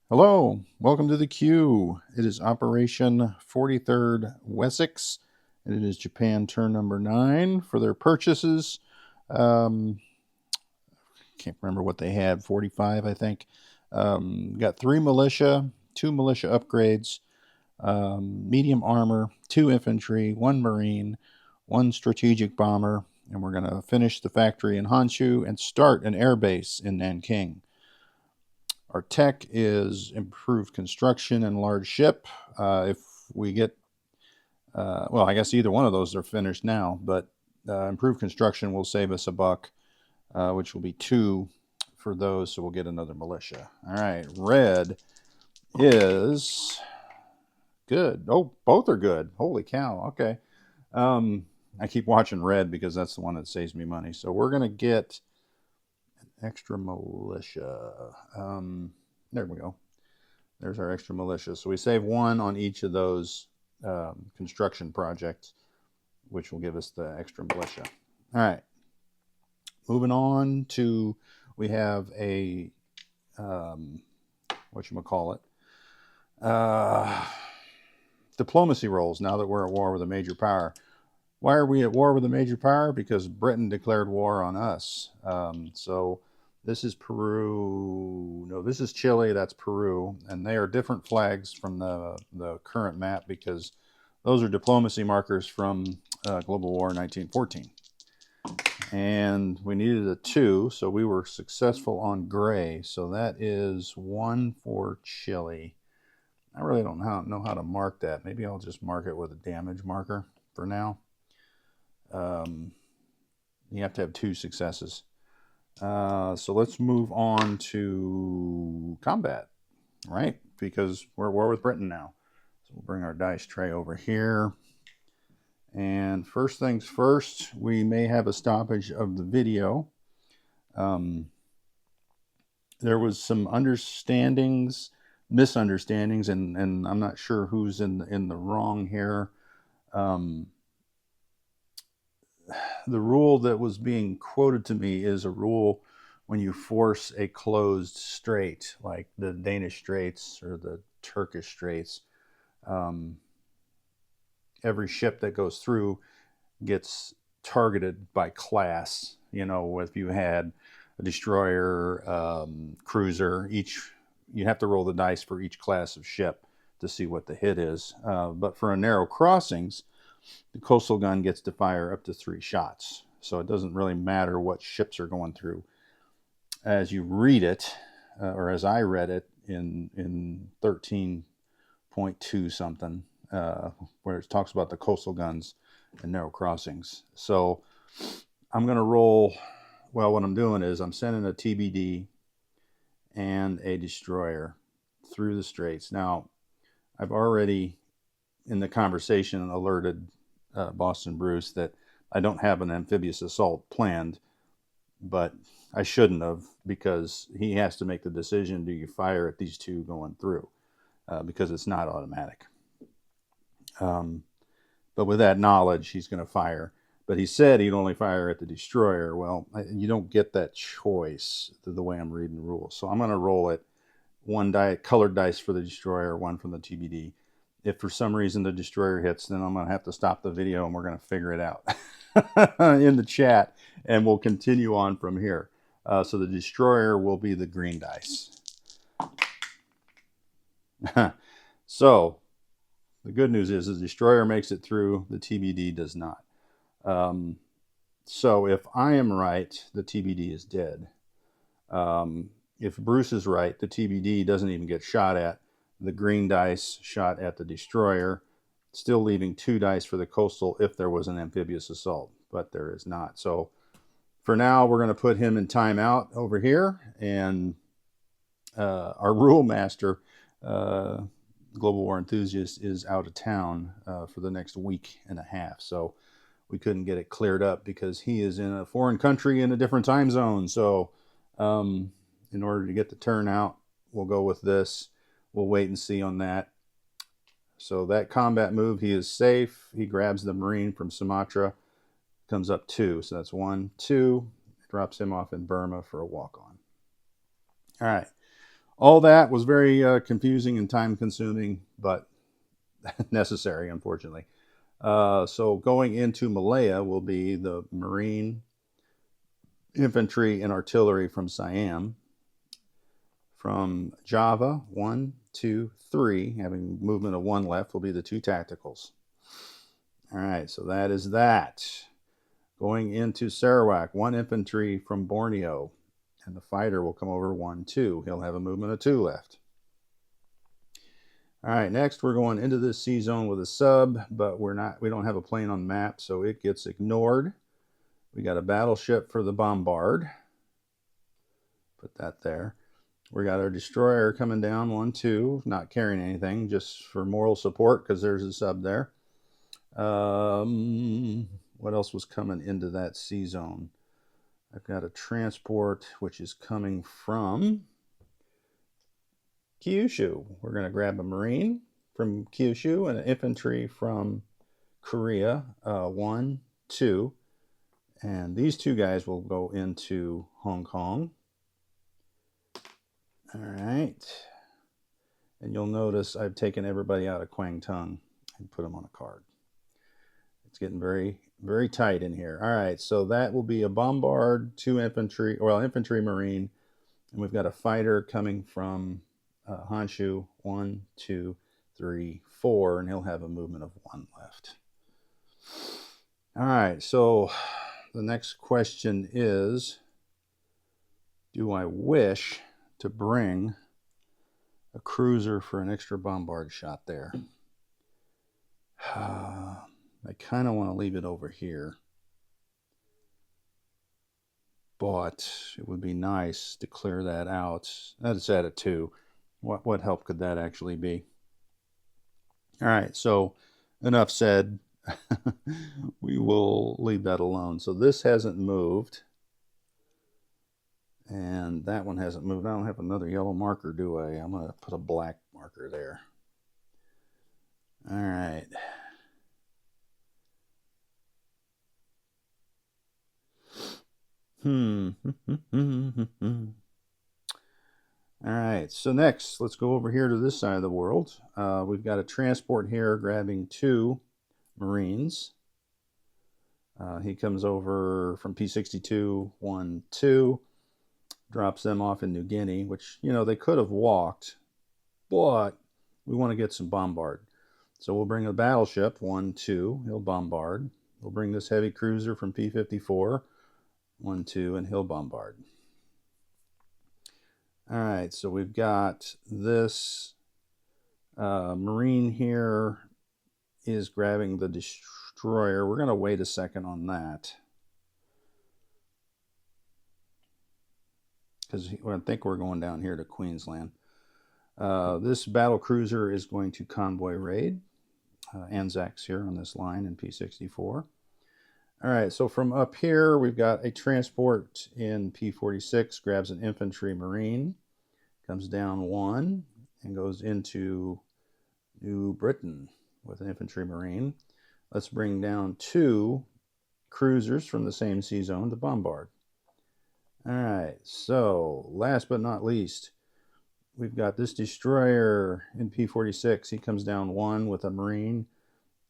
Hello, welcome to the queue. It is Operation 43rd Wessex, and it is Japan turn number 9 for their purchases. Um, can't remember what they had, 45, I think. Got 3 militia, 2 militia upgrades, medium armor, 2 infantry, 1 marine, 1 strategic bomber, and we're going to finish the factory in Honshu and start an air base in Nanking. Our tech is improved construction and large ship. If we get, well, I guess either one of those are finished now, but improved construction will save us $1, which will be 2 for those, so we'll get another militia. All right, red is good. Oh, both are good. Holy cow. Okay. I keep watching red because that's the one that saves me money. So we're going to get extra militia. There we go. There's our extra militia. So we save 1 on each of those construction projects, which will give us the extra militia. All right. Moving on to, we have a, whatchamacallit, diplomacy roles now that we're at war with a major power. Why are we at war with a major power? Because Britain declared war on us. So this is Peru. No, this is Chile. That's Peru. And they are different flags from the current map because those are diplomacy markers from Global War 1914. And we needed a 2, so we were successful on gray. So that is 1 for Chile. I really don't know how to mark that. Maybe I'll just mark it with a damage marker for now. You have to have 2 successes. So let's move on to combat, right? Because we're at war with Britain now. So we'll bring our dice tray over here. And first things first, we may have a stoppage of the video. There was some misunderstandings, and I'm not sure who's in the wrong here. The rule that was being quoted to me is a rule when you force a closed strait, like the Danish Straits or the Turkish Straits. Every ship that goes through gets targeted by class. You know, if you had a destroyer, cruiser, you have to roll the dice for each class of ship to see what the hit is. But for a narrow crossings, the coastal gun gets to fire up to 3 shots. So it doesn't really matter what ships are going through. As you read it, or as I read it in 13.2 something, where it talks about the coastal guns and narrow crossings. So I'm going to roll, well, what I'm doing is I'm sending a TBD and a destroyer through the straits. Now, I've already, in the conversation, alerted Boston Bruce that I don't have an amphibious assault planned, but I shouldn't have, because he has to make the decision, do you fire at these 2 going through, because it's not automatic. But with that knowledge, he's going to fire. But he said he'd only fire at the destroyer. Well, you don't get that choice the way I'm reading the rules. So I'm going to roll it 1 colored dice for the destroyer, 1 from the TBD. If for some reason the destroyer hits, then I'm going to have to stop the video and we're going to figure it out in the chat, and we'll continue on from here. So the destroyer will be the green dice. So the good news is the destroyer makes it through, the TBD does not. So if I am right, the TBD is dead. If Bruce is right, the TBD doesn't even get shot at. The green dice shot at the destroyer, still leaving 2 dice for the coastal if there was an amphibious assault, but there is not. So for now, we're going to put him in timeout over here, and our rule master, Global War Enthusiast, is out of town for the next week and a half. So we couldn't get it cleared up because he is in a foreign country in a different time zone. So in order to get the turnout, we'll go with this. We'll wait and see on that. So that combat move, he is safe. He grabs the Marine from Sumatra, comes up 2. So that's 1, 2, drops him off in Burma for a walk-on. All right. All that was very confusing and time consuming, but necessary, unfortunately. So going into Malaya will be the Marine, Infantry, and Artillery from Siam. From Java, 1, 2, 3, having movement of 1 left, will be the 2 tacticals. All right, so that is that. Going into Sarawak, 1 infantry from Borneo, and the fighter will come over 1, 2. He'll have a movement of 2 left. All right, next we're going into this sea zone with a sub, but we don't have a plane on the map, so it gets ignored. We got a battleship for the bombard. Put that there. We got our destroyer coming down, 1, 2, not carrying anything, just for moral support because there's a sub there. What else was coming into that sea zone? I've got a transport which is coming from Kyushu. We're going to grab a Marine from Kyushu and an infantry from Korea, 1, 2. And these 2 guys will go into Hong Kong. All right. And you'll notice I've taken everybody out of Kwangtung and put them on a card. It's getting very, very tight in here. All right, so that will be a bombard, 2 infantry, well, infantry marine, and we've got a fighter coming from Honshu, 1, 2, 3, 4, and he'll have a movement of 1 left. All right, so the next question is, do I wish to bring a cruiser for an extra bombard shot there? I kind of want to leave it over here, but it would be nice to clear that out. That's at a 2. What help could that actually be? All right, so enough said. We will leave that alone. So this hasn't moved, and that one hasn't moved. I don't have another yellow marker, do I? I'm going to put a black marker there. All right. All right, so next, let's go over here to this side of the world. We've got a transport here grabbing 2 Marines. He comes over from P62, 1, 2, drops them off in New Guinea, which, you know, they could have walked, but we want to get some bombard. So we'll bring a battleship, 1, 2, he'll bombard. We'll bring this heavy cruiser from P54, 1, 2, and he'll bombard. All right, so we've got this Marine here is grabbing the destroyer. We're going to wait a second on that, because I think we're going down here to Queensland. This battle cruiser is going to convoy raid. Anzacs here on this line in P64. All right, so from up here, we've got a transport in P46, grabs an infantry marine, comes down 1, and goes into New Britain with an infantry marine. Let's bring down 2 cruisers from the same sea zone to bombard. All right, so last but not least, we've got this destroyer in P46. He comes down 1 with a marine,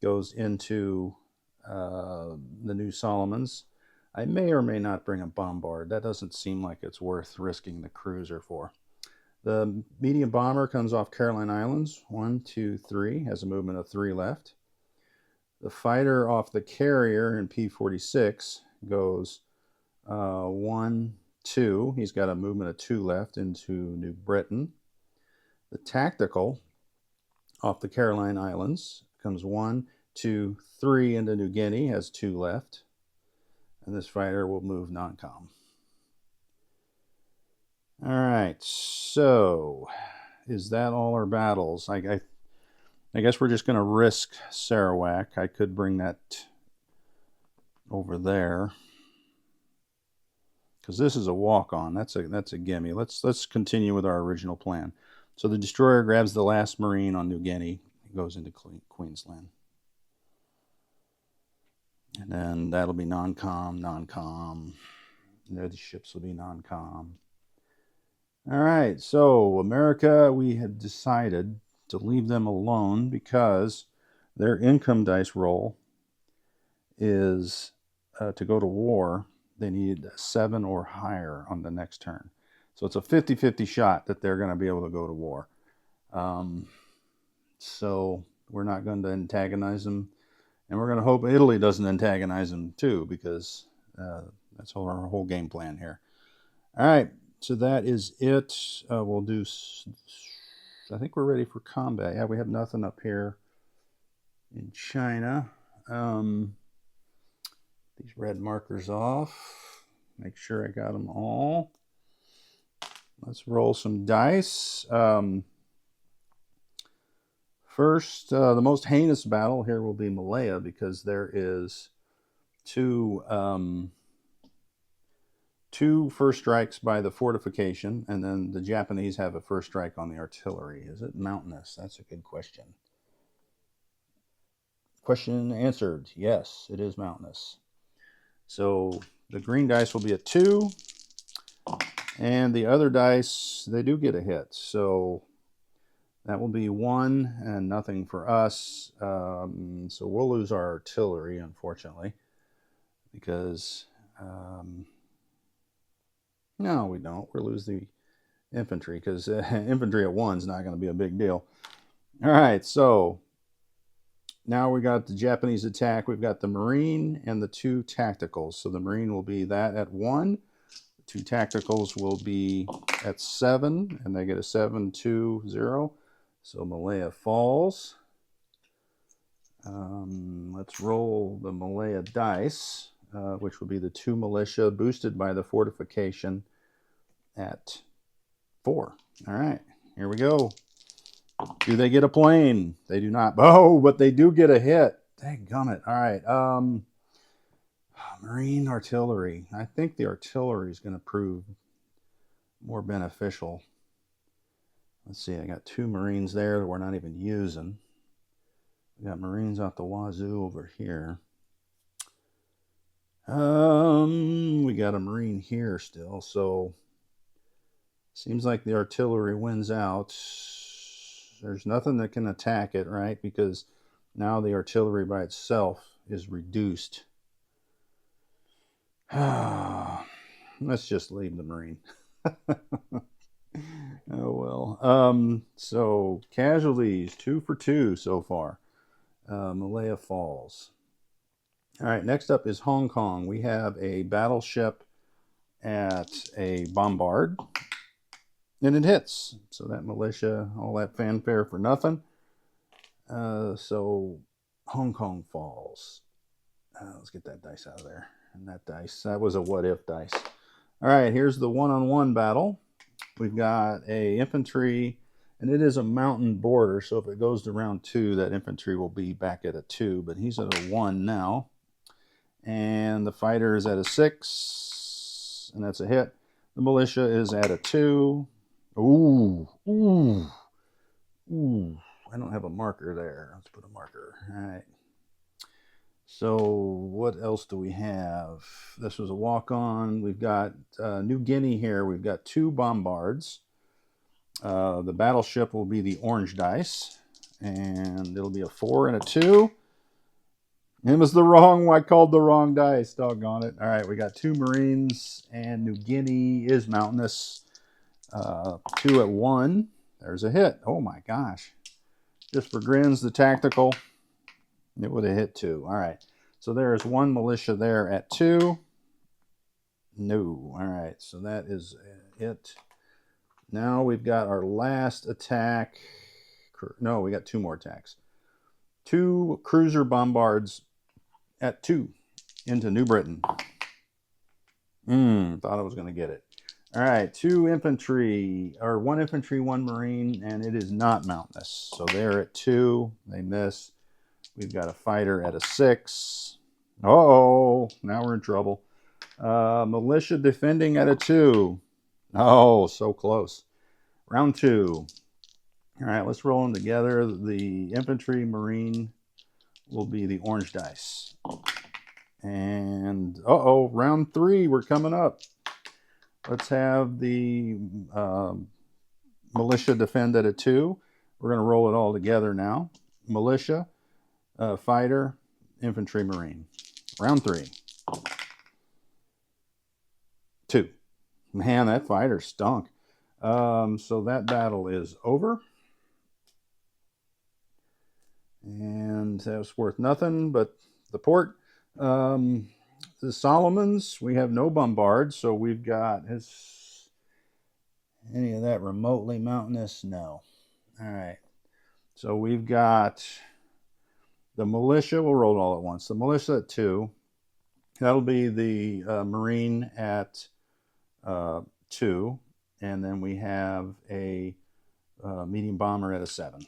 goes into the New Solomons. I may or may not bring a bombard. That doesn't seem like it's worth risking the cruiser for. The medium bomber comes off Caroline Islands, 1, 2, 3, has a movement of 3 left. The fighter off the carrier in P46 goes 1, 2. He's got a movement of 2 left into New Britain. The tactical off the Caroline Islands comes 1, 2, 3 into New Guinea, has 2 left. And this fighter will move non-com. All right, so is that all our battles? I guess we're just going to risk Sarawak. I could bring that over there, because this is a walk-on. That's a gimme. Let's continue with our original plan. So the destroyer grabs the last Marine on New Guinea, goes into Queensland. And then that'll be non-com. The ships will be non-com. All right, so America, we had decided to leave them alone because their income dice roll is to go to war. They need 7 or higher on the next turn. So it's a 50-50 shot that they're going to be able to go to war. So we're not going to antagonize them. And we're going to hope Italy doesn't antagonize them too, because that's our whole game plan here. All right, so that is it. We'll do, I think we're ready for combat. Yeah, we have nothing up here in China. These red markers off. Make sure I got them all. Let's roll some dice. First, the most heinous battle here will be Malaya, because there is two first strikes by the fortification, and then the Japanese have a first strike on the artillery. Is it mountainous? That's a good question. Question answered. Yes, it is mountainous. So the green dice will be a 2, and the other dice, they do get a hit. So that will be 1 and nothing for us. So we'll lose our artillery, unfortunately, because no, we don't. We'll lose the infantry, because infantry at 1 is not going to be a big deal. All right, so now we got the Japanese attack. We've got the Marine and the 2 tacticals. So the Marine will be that at 1. The 2 tacticals will be at 7, and they get a 7-2-0. So Malaya falls. Let's roll the Malaya dice, which will be the 2 militia boosted by the fortification at 4. All right, here we go. Do they get a plane? They do not. Oh, but they do get a hit. Dadgummit. All right. Marine artillery. I think the artillery is going to prove more beneficial. Let's see. I got 2 Marines there that we're not even using. We got Marines out the wazoo over here. We got a Marine here still. So seems like the artillery wins out. There's nothing that can attack it, right? Because now the artillery by itself is reduced. Let's just leave the Marine. Oh, well. So casualties, 2 for 2 so far. Malaya falls. All right, next up is Hong Kong. We have a battleship at a bombard, and it hits. So that militia, all that fanfare for nothing. So Hong Kong falls. Let's get that dice out of there. And that dice, that was a what-if dice. All right, here's the one-on-one battle. We've got a infantry, and it is a mountain border, so if it goes to round 2, that infantry will be back at a 2, but he's at a 1 now. And the fighter is at a 6, and that's a hit. The militia is at a 2. Ooh. I don't have a marker there. Let's put a marker. All right. So what else do we have? This was a walk-on. We've got New Guinea here. We've got 2 bombards. The battleship will be the orange dice, and it'll be a 4 and a 2. It was the wrong one. I called the wrong dice. Doggone it. All right, we got 2 Marines, and New Guinea is mountainous. 2 at 1. There's a hit. Oh my gosh. Just for grins, the tactical, it would have hit 2. All right. So there's 1 militia there at 2. No. All right. So that is it. Now we've got our last attack. No, we got 2 more attacks. 2 cruiser bombards at 2 into New Britain. Thought I was going to get it. All right, 2 infantry, or 1 infantry, 1 Marine, and it is not mountainous. So they're at 2. They miss. We've got a fighter at a 6. Oh, now we're in trouble. Militia defending at a 2. Oh, so close. Round 2. All right, let's roll them together. The infantry Marine will be the orange dice. And, round 3, we're coming up. Let's have the militia defend at a 2. We're going to roll it all together now. Militia, fighter, infantry, marine. Round 3. 2. Man, that fighter stunk. So that battle is over. And that was worth nothing but the port. The Solomons, we have no bombard, so we've got any of that remotely mountainous? No. All right. So we've got the militia. We'll roll it all at once. The militia at 2. That'll be the marine at 2. And then we have a medium bomber at a 7.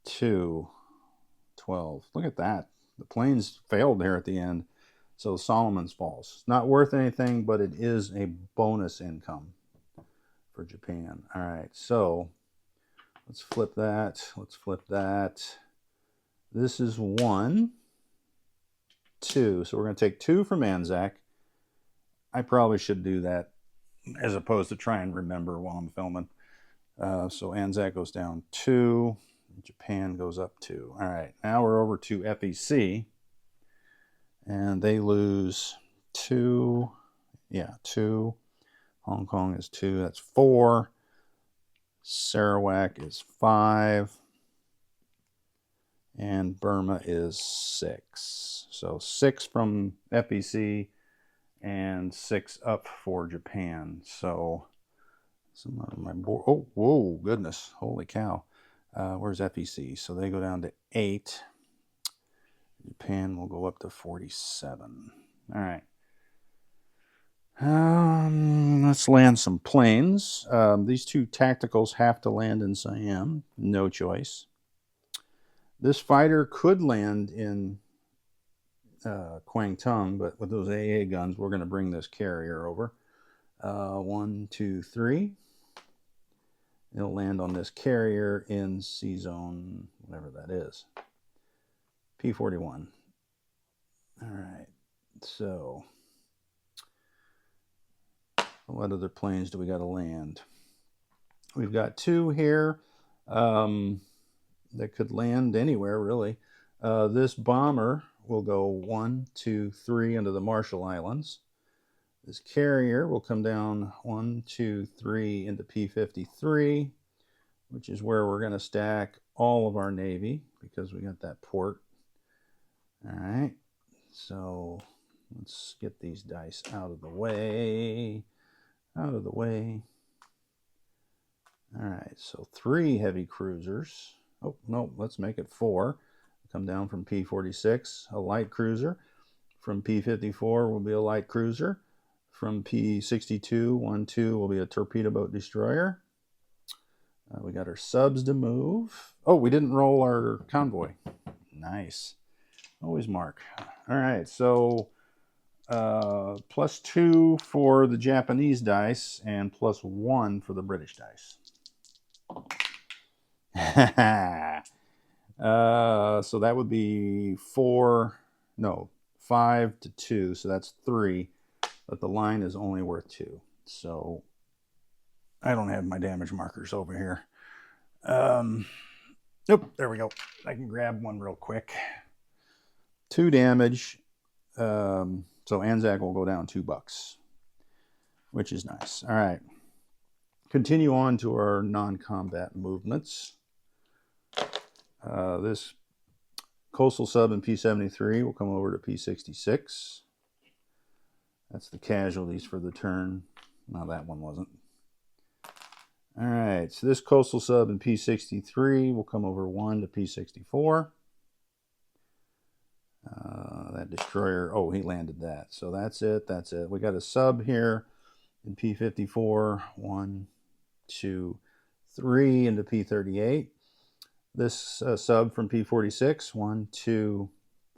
2, 12. Look at that. The planes failed there at the end. So Solomon's falls. Not worth anything, but it is a bonus income for Japan. All right, so let's flip that. Let's flip that. This is 1, 2. So we're going to take 2 from Anzac. I probably should do that as opposed to try and remember while I'm filming. So Anzac goes down 2. Japan goes up 2. All right, now we're over to FEC. And they lose 2. Yeah, 2. Hong Kong is 2. That's 4. Sarawak is 5. And Burma is 6. So 6 from FEC and 6 up for Japan. So some of my board. Oh, whoa, goodness. Holy cow. Where's FEC? So they go down to 8. Japan will go up to 47. All right. Let's land some planes. These 2 tacticals have to land in Siam. No choice. This fighter could land in Kwangtung, but with those AA guns, we're going to bring this carrier over. 1, 2, 3. It'll land on this carrier in C zone, whatever that is. P41. All right. So what other planes do we got to land? We've got 2 here that could land anywhere, really. This bomber will go 1, 2, 3 into the Marshall Islands. This carrier will come down 1, 2, 3 into P53, which is where we're going to stack all of our Navy because we got that port. All right. So let's get these dice out of the way. Out of the way. All right, so 3 heavy cruisers. Oh, no, let's make it 4. Come down from P46, a light cruiser. From P54 will be a light cruiser. From P62, 1, 2 will be a torpedo boat destroyer. We got our subs to move. Oh, we didn't roll our convoy. Nice. Always mark. All right, so +2 for the Japanese dice and +1 for the British dice. So that would be 5 to 2, so that's 3, but the line is only worth 2. So I don't have my damage markers over here. Nope, there we go. I can grab one real quick. 2 damage. So Anzac will go down $2, which is nice. All right. Continue on to our non-combat movements. This coastal sub in P73 will come over to P66. That's the casualties for the turn. No, that one wasn't. All right, so this coastal sub in P63 will come over 1 to P64. That destroyer, oh, he landed that. So that's it, that's it. We got a sub here in P54, 1, 2, 3 into P38. This sub from P46, 1, 2,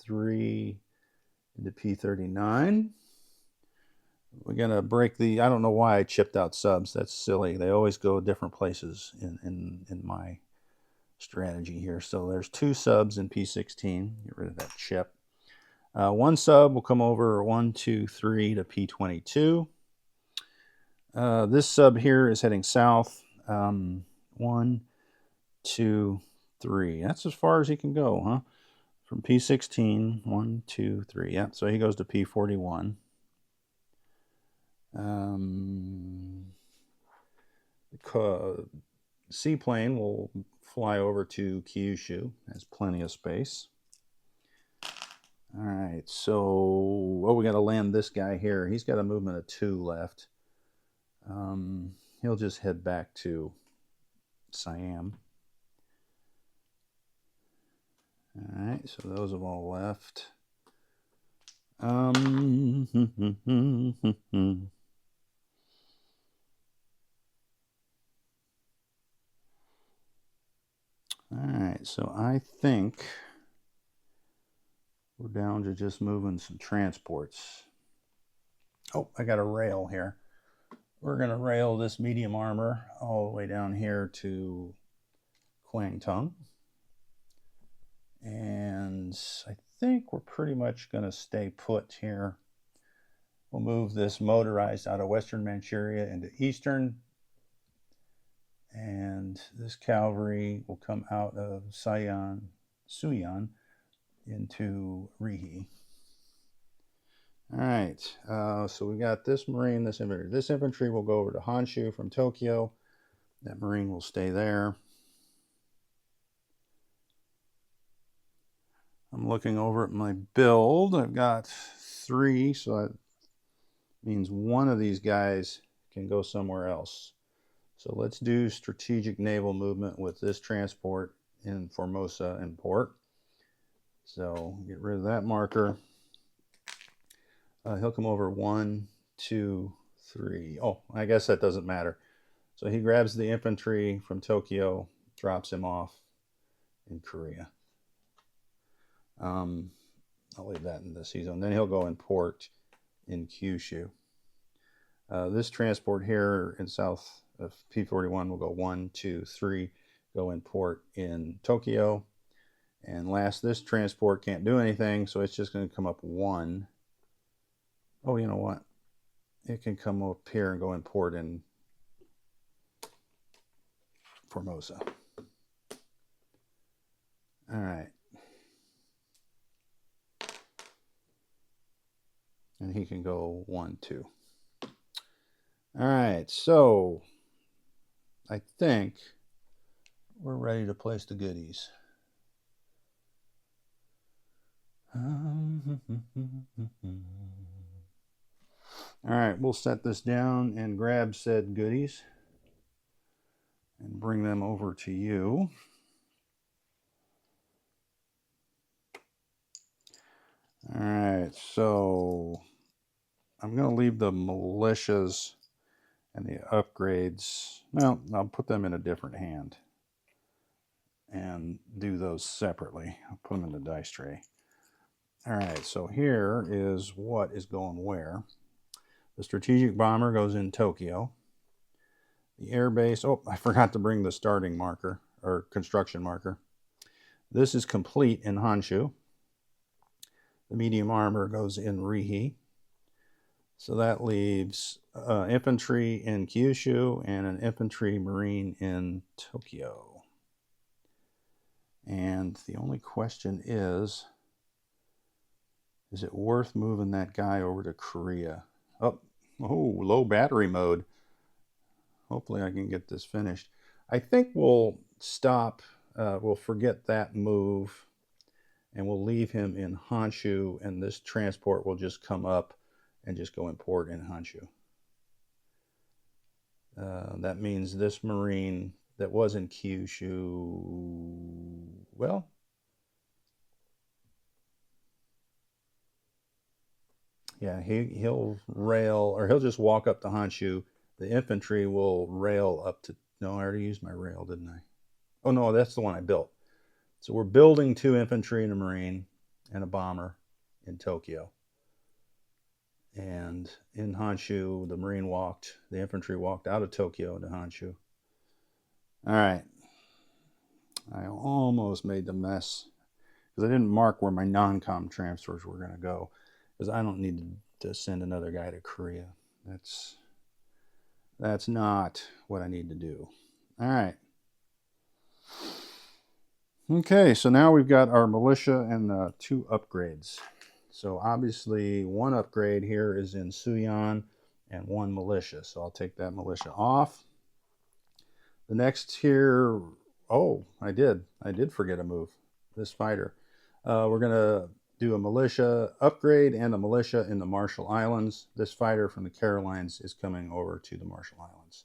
3 into P39. We're going to break the, I don't know why I chipped out subs. That's silly. They always go different places in my strategy here. So there's 2 subs in P16. Get rid of that chip. One sub will come over 1, 2, 3 to P22. This sub here is heading south. 1, 2, 3. That's as far as he can go, huh? From P16, 1, 2, 3. Yeah, so he goes to P41. The seaplane will fly over to Kyushu. Has plenty of space. All right, so we got to land this guy here. He's got a movement of 2 left. He'll just head back to Siam. All right, so those have all left. All right, so I think we're down to just moving some transports. Oh, I got a rail here. We're going to rail this medium armor all the way down here to Kwangtung. And I think we're pretty much going to stay put here. We'll move this motorized out of Western Manchuria into Eastern. And this cavalry will come out of Suyan into Rihi. All right, so we got this Marine, this infantry. This infantry will go over to Honshu from Tokyo. That Marine will stay there. I'm looking over at my build. I've got 3, so that means one of these guys can go somewhere else. So let's do strategic naval movement with this transport in Formosa and port. So get rid of that marker. He'll come over 1, 2, 3. Oh, I guess that doesn't matter. So he grabs the infantry from Tokyo, drops him off in Korea. I'll leave that in the sea zone. Then he'll go in port in Kyushu. This transport here in south of P41 will go 1, 2, 3, go in port in Tokyo. And last, this transport can't do anything, so it's just going to come up 1. Oh, you know what? It can come up here and go in port in Formosa. All right. And he can go 1, 2. All right, so I think we're ready to place the goodies. All right, we'll set this down and grab said goodies and bring them over to you. All right, so I'm going to leave the militias and the upgrades. Well, I'll put them in a different hand and do those separately. I'll put them in the dice tray. All right, so here is what is going where. The strategic bomber goes in Tokyo. The air base, oh, I forgot to bring the starting marker or construction marker. This is complete in Honshu. The medium armor goes in Rihi. So that leaves infantry in Kyushu and an infantry marine in Tokyo. And the only question is it worth moving that guy over to Korea? Oh, low battery mode. Hopefully I can get this finished. I think we'll stop, we'll forget that move, and we'll leave him in Honshu, and this transport will just come up and just go in port in Honshu. That means this Marine that was in Kyushu, well, yeah, he'll rail, or he'll just walk up to Honshu. The infantry will rail up to, no, I already used my rail, didn't I? Oh, no, that's the one I built. So we're building 2 infantry and a Marine and a bomber in Tokyo. And in Honshu, the Marine walked, the infantry walked out of Tokyo to Honshu. All right. I almost made the mess because I didn't mark where my non-com transfers were going to go, because I don't need to send another guy to Korea. That's not what I need to do. All right. Okay, so now we've got our militia and 2 upgrades. So obviously 1 upgrade here is in Suyan and 1 militia. So I'll take that militia off. The next here, oh, I did forget a move. This fighter. We're going to do a militia upgrade and a militia in the Marshall Islands. This fighter from the Carolines is coming over to the Marshall Islands.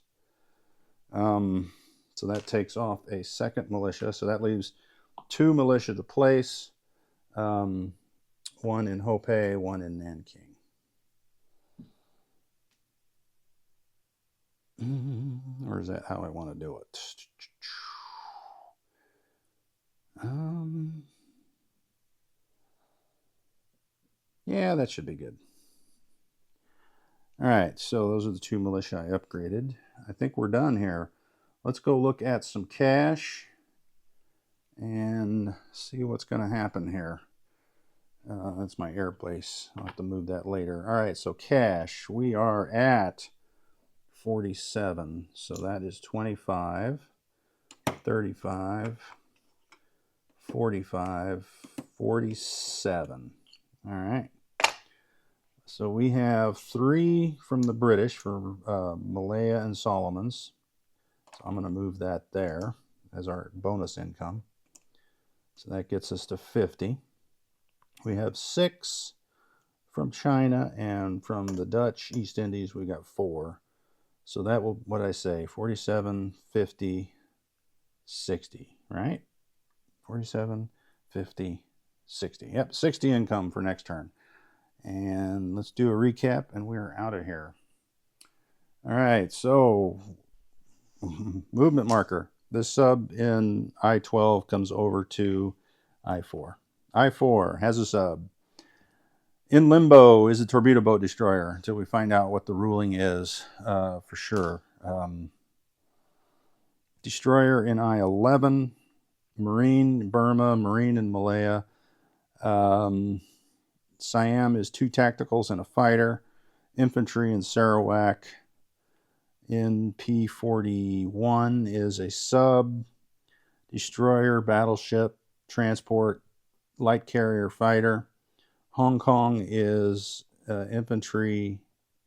So that takes off a 2nd militia. So that leaves 2 militia to place. 1 in Hope, 1 in Nanking. Or is that how I want to do it? Yeah, that should be good. All right, so those are the 2 militia I upgraded. I think we're done here. Let's go look at some cash and see what's going to happen here. That's my air base. I'll have to move that later. All right, so cash. We are at 47. So that is 25, 35, 45, 47. All right. So we have 3 from the British for Malaya and Solomons. So I'm going to move that there as our bonus income. So that gets us to 50. We have 6 from China, and from the Dutch East Indies we got 4. So that will, what I say, 47, 50, 60, right? 47, 50, 60. Yep, 60 income for next turn. And let's do a recap, and we're out of here. All right, so movement marker. This sub in I-12 comes over to I-4. I-4 has a sub. In limbo is a torpedo boat destroyer until we find out what the ruling is for sure. Destroyer in I-11, Marine in Burma, Marine in Malaya. Siam is 2 tacticals and a fighter. Infantry in Sarawak. In P-41 is a sub, destroyer, battleship, transport, light carrier, fighter. Hong Kong is infantry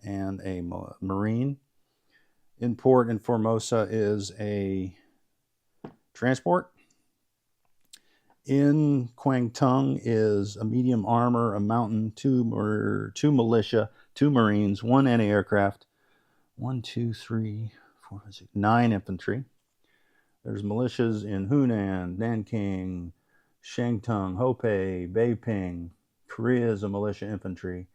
and a marine. In port in Formosa is a transport. In Kwangtung is a medium armor, a mountain, 2 militia, 2 marines, 1 anti-aircraft, 1, 2, 3, 4, 5, 6, 9 infantry. There's militias in Hunan, Nanking, Shangtung, Hopei, Beiping. Korea is a militia infantry.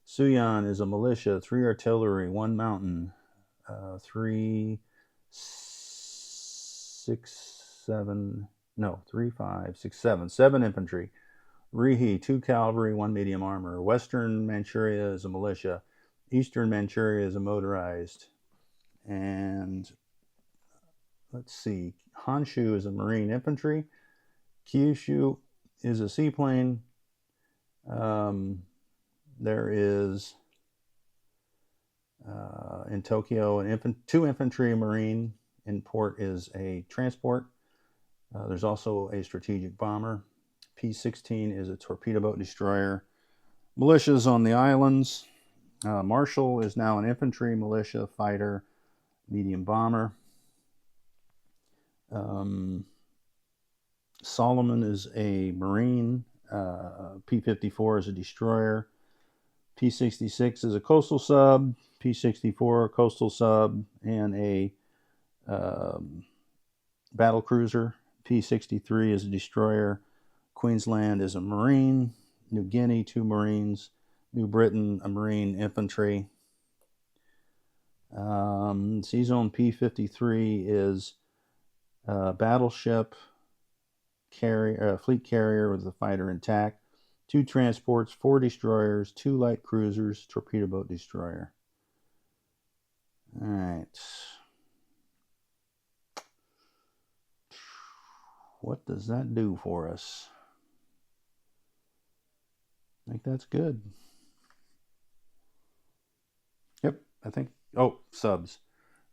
Suyan is a militia, 3 artillery, 1 mountain, 3, 6, 7, no, 3, 5, 6, 7, 7 infantry. Rihi, 2 cavalry, 1 medium armor. Western Manchuria is a militia. Eastern Manchuria is a motorized. And let's see, Honshu is a marine infantry. Kyushu is a seaplane. There is in Tokyo an 2 infantry, a marine. In port is a transport. There's also a strategic bomber. P-16 is a torpedo boat destroyer. Militias on the islands. Marshall is now an infantry, militia, fighter, medium bomber. Solomon is a marine. P-54 is a destroyer. P-66 is a coastal sub. P-64 a coastal sub and a battle cruiser. P-63 is a destroyer. Queensland is a marine. New Guinea, 2 marines. New Britain, a marine infantry. Sea Zone P-53 is a battleship, fleet carrier with a fighter intact. 2 transports, 4 destroyers, 2 light cruisers, torpedo boat destroyer. All right. What does that do for us? I think that's good. Yep, I think. Oh, subs.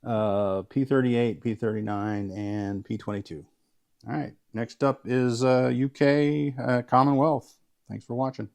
P38, P39, and P22. All right. Next up is UK Commonwealth. Thanks for watching.